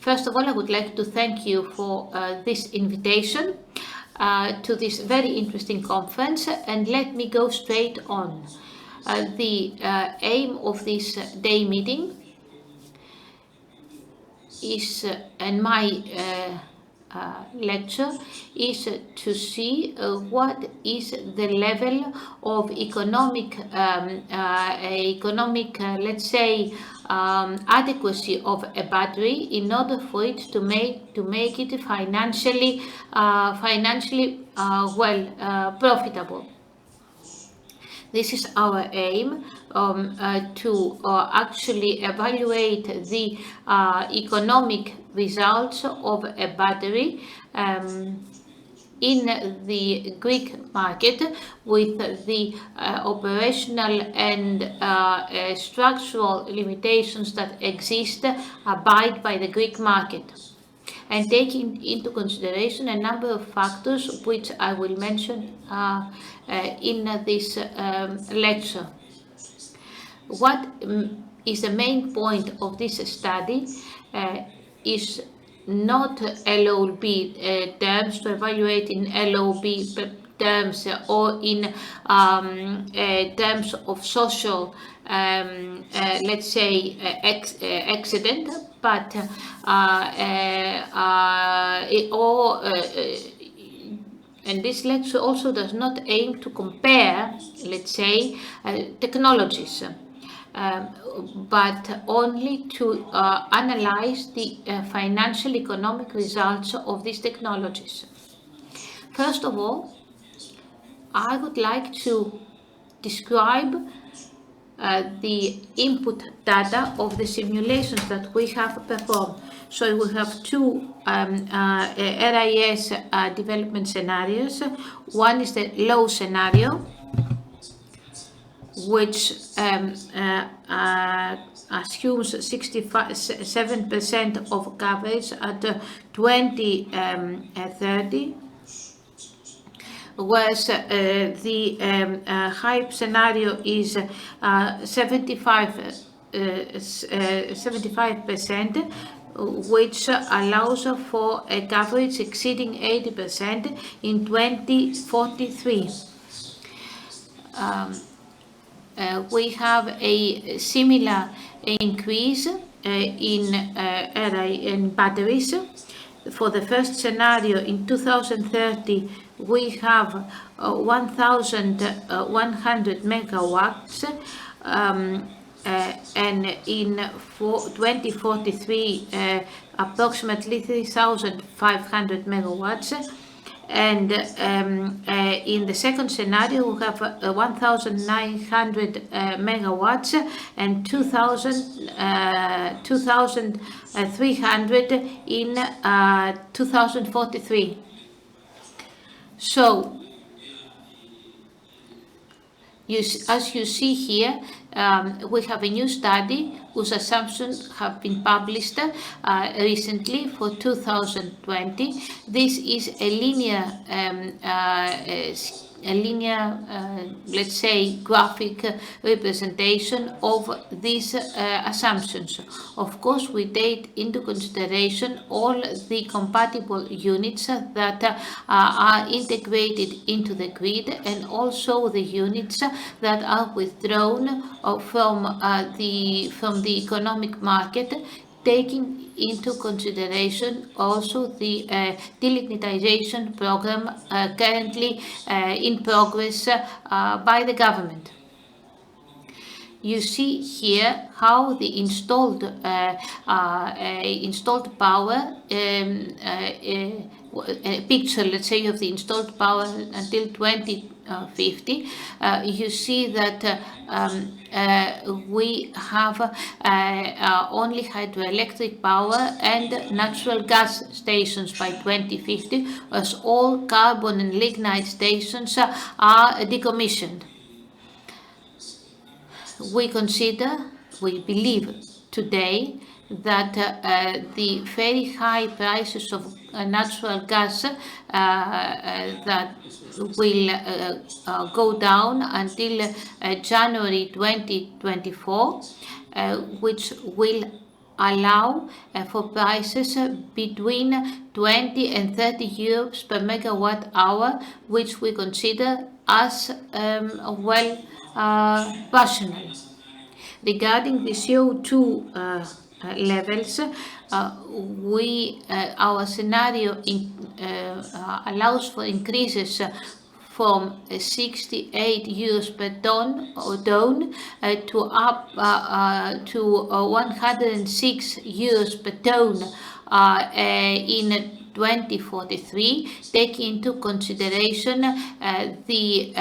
First of all, I would like to thank you for this invitation to this very interesting conference, and let me go straight on. The aim of this day meeting is, and my lecture is to see what is the level of economic, let's say, adequacy of a battery in order for it to make it financially profitable. This is our aim, to actually evaluate the economic results of a battery in the Greek market, with the operational and structural limitations that exist abide by the Greek market, and taking into consideration a number of factors which I will mention in this lecture. What is the main point of this study is not LOB terms, to evaluate in LOB terms or in terms of social, let's say, accident, but and this lecture also does not aim to compare, let's say, technologies, but only to analyze the financial economic results of these technologies. First of all, I would like to describe the input data of the simulations that we have performed. So we have two RIS development scenarios. One is the low scenario, which assumes 67% of coverage at 2030, whereas the hype scenario is 75%, which allows for a coverage exceeding 80% in 2043. We have a similar increase in batteries. For the first scenario in 2030, we have 1,100 megawatts, and in 2043, approximately 3,500 megawatts. And in the second scenario, we have 1,900 megawatts and 2,300 in 2043. So, as you see here, we have a new study whose assumptions have been published recently for 2020. This is a linear, let's say, graphic representation of these assumptions. Of course, we take into consideration all the compatible units that are integrated into the grid, and also the units that are withdrawn from the economic market, taking into consideration also the delignitization program currently in progress by the government. You see here how the installed power, a picture, let's say, of the installed power until 2050. You see that we have only hydroelectric power and natural gas stations by 2050, as all carbon and lignite stations are decommissioned. We believe today that the very high prices of natural gas that will go down until January 2024, which will allow for prices between 20 and 30 euros per megawatt hour, which we consider as rational. Regarding the CO2 levels, our scenario allows for increases from 68 euros per ton to up to 106 euros per ton in 2043, taking into consideration the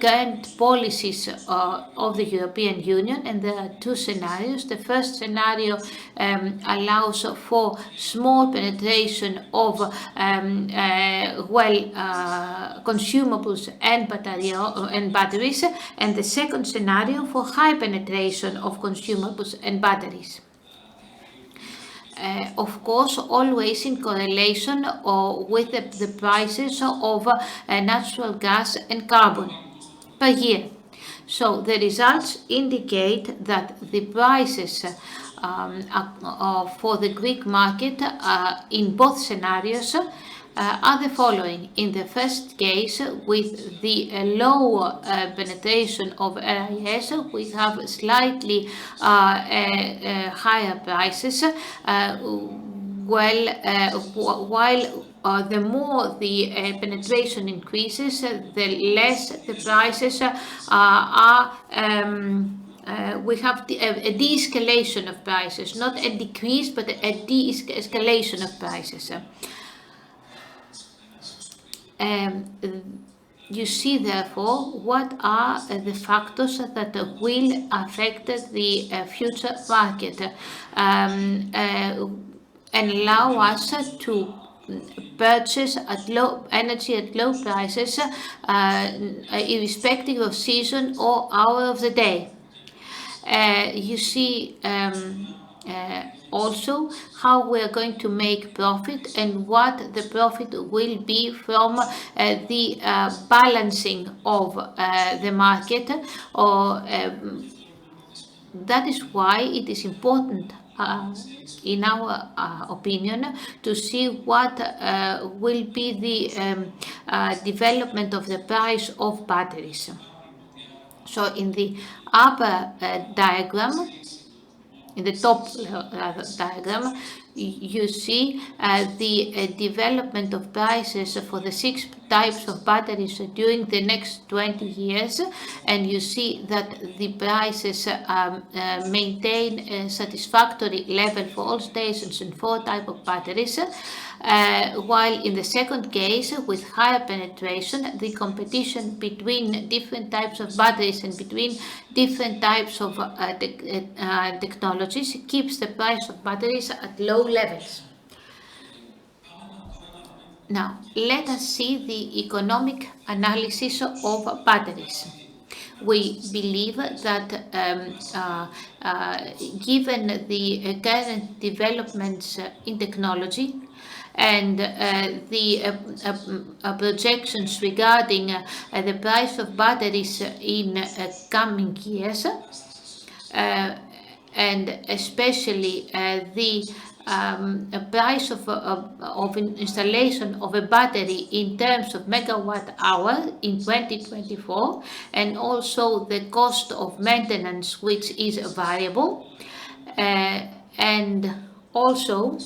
current policies of the European Union. And there are two scenarios. The first scenario allows for small penetration of consumables and batteries, and the second scenario for high penetration of consumables and batteries. Of course, always in correlation with the prices of natural gas and carbon per year. So the results indicate that the prices for the Greek market in both scenarios are the following. In the first case, with the low penetration of RIS, we have slightly higher prices, while the more the penetration increases, the less the prices are. We have a de-escalation of prices, not a decrease, but a de-escalation of prices. You see, therefore, what are the factors that will affect the future market and allow us to purchase energy at low prices, irrespective of season or hour of the day. You see also how we are going to make profit and what the profit will be from the balancing of the market. That is why it is important, in our opinion, to see what will be the development of the price of batteries. So in the upper diagram, in the top diagram, you see the development of prices for the 6 types of batteries during the next 20 years, and you see that the prices maintain a satisfactory level for all stations and 4 types of batteries, while in the second case, with higher penetration, the competition between different types of batteries and between different types of technologies keeps the price of batteries at low levels. Now, let us see the economic analysis of batteries. We believe that given the current developments in technology and the projections regarding the price of batteries in coming years, and especially the price of installation of a battery in terms of megawatt hour in 2024, and also the cost of maintenance, which is variable, and also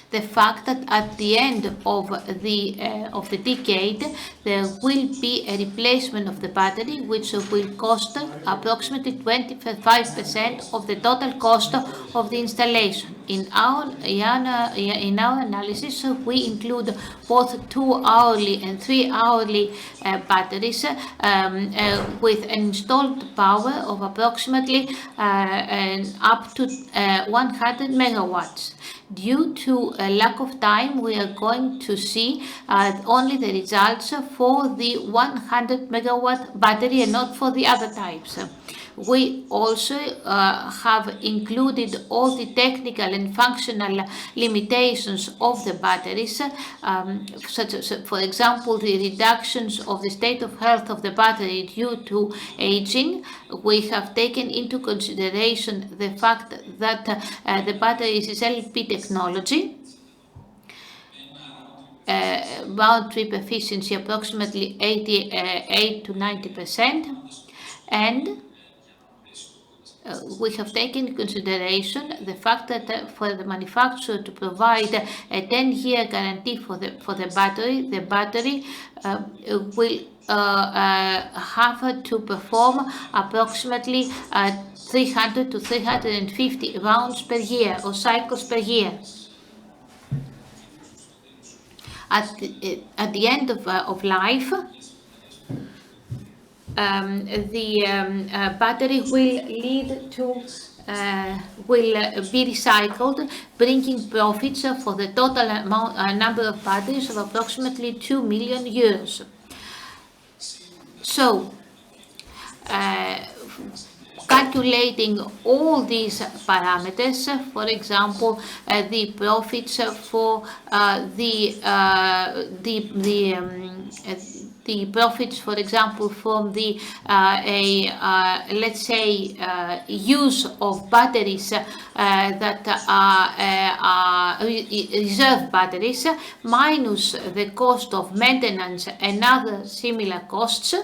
the fact that at the end of the decade there will be a replacement of the battery, which will cost approximately 25% of the total cost of the installation. In our analysis, we include both 2-hourly and 3-hourly batteries with an installed power of approximately up to 100 megawatts. Due to a lack of time, we are going to see only the results for the 100 megawatt battery and not for the other types. We also have included all the technical and functional limitations of the batteries, such as, for example, the reductions of the state of health of the battery due to aging. We have taken into consideration the fact that the battery is LP technology. Round trip efficiency approximately 88 to 90%, and we have taken into consideration the fact that for the manufacturer to provide a 10-year guarantee for the battery will have to perform approximately 300 to 350 rounds per year or cycles per year. At the end of life, the battery will be recycled, bringing profits for the total number of batteries of approximately 2 million euros. So, calculating all these parameters, for example, the profits for the profits, for example, from the let's say use of batteries that are reserve batteries, minus the cost of maintenance and other similar costs,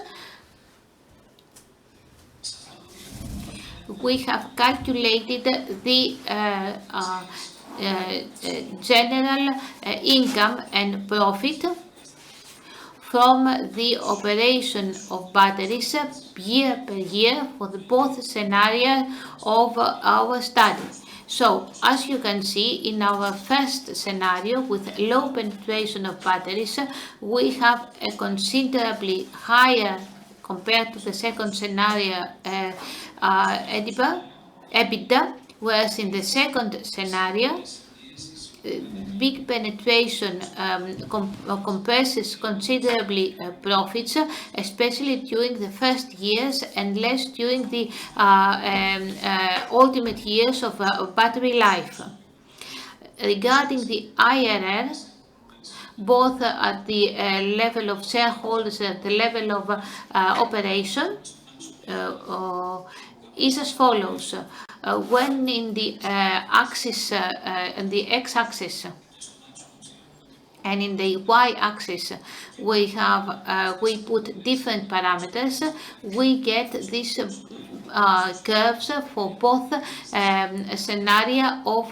we have calculated the general income and profit from the operation of batteries year per year for both scenarios of our study. So, as you can see, in our first scenario with low penetration of batteries, we have a considerably higher, compared to the second scenario, EBITDA, whereas in the second scenario, big penetration compresses considerably profits, especially during the first years and less during the ultimate years of battery life. Regarding the IRR, both at the level of shareholders and at the level of operation, is as follows. When in the axis, in the x-axis and in the y-axis, we have we put different parameters, we get these curves for both scenario of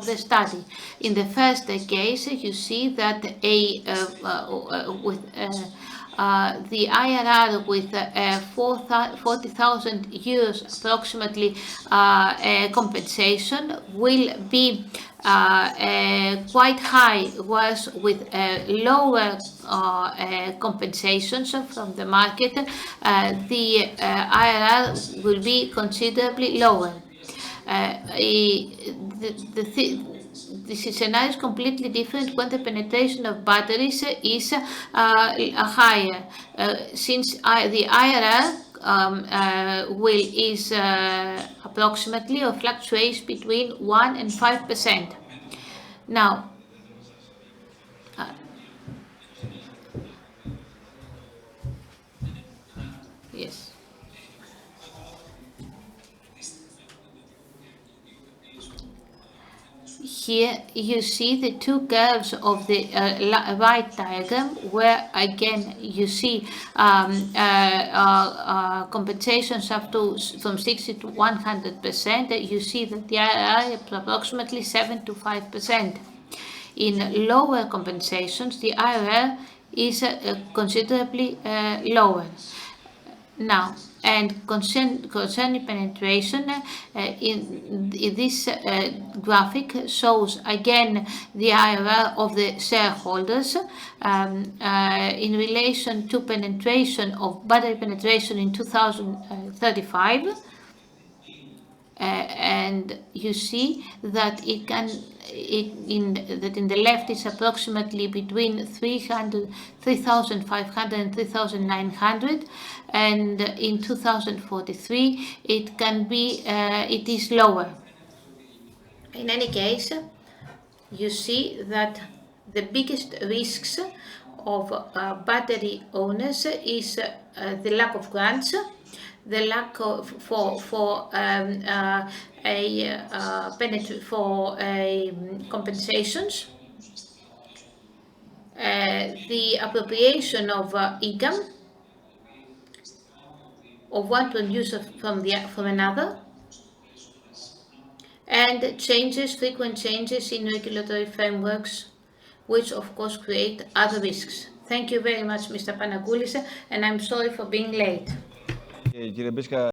the study. In the first case, you see that the IRR with 40,000 euros approximately compensation will be quite high, whereas with lower compensations from the market, the IRR will be considerably lower. This scenario is completely different when the penetration of batteries is higher, since the IRR is approximately or fluctuates between 1 and 5%. Now, yes. Here you see the two curves of the right diagram, where again you see compensations up to from 60 to 100%. You see that the IRR is approximately 7 to 5%. In lower compensations, the IRR is considerably lower. Now, and concerning penetration, in this graphic shows again the IRR of the shareholders in relation to penetration of battery penetration in 2035. and you see that in the left is approximately between 3,500 and 3,900, and in 2043 it is lower. In any case, you see that the biggest risks of battery owners is the lack of grants, the lack of compensations, the appropriation of income of one producer from another, and frequent changes in regulatory frameworks, which of course create other risks. Thank you very much, Mr. Panagoulis, and I'm sorry for being late. Κύριε Μπίσκα,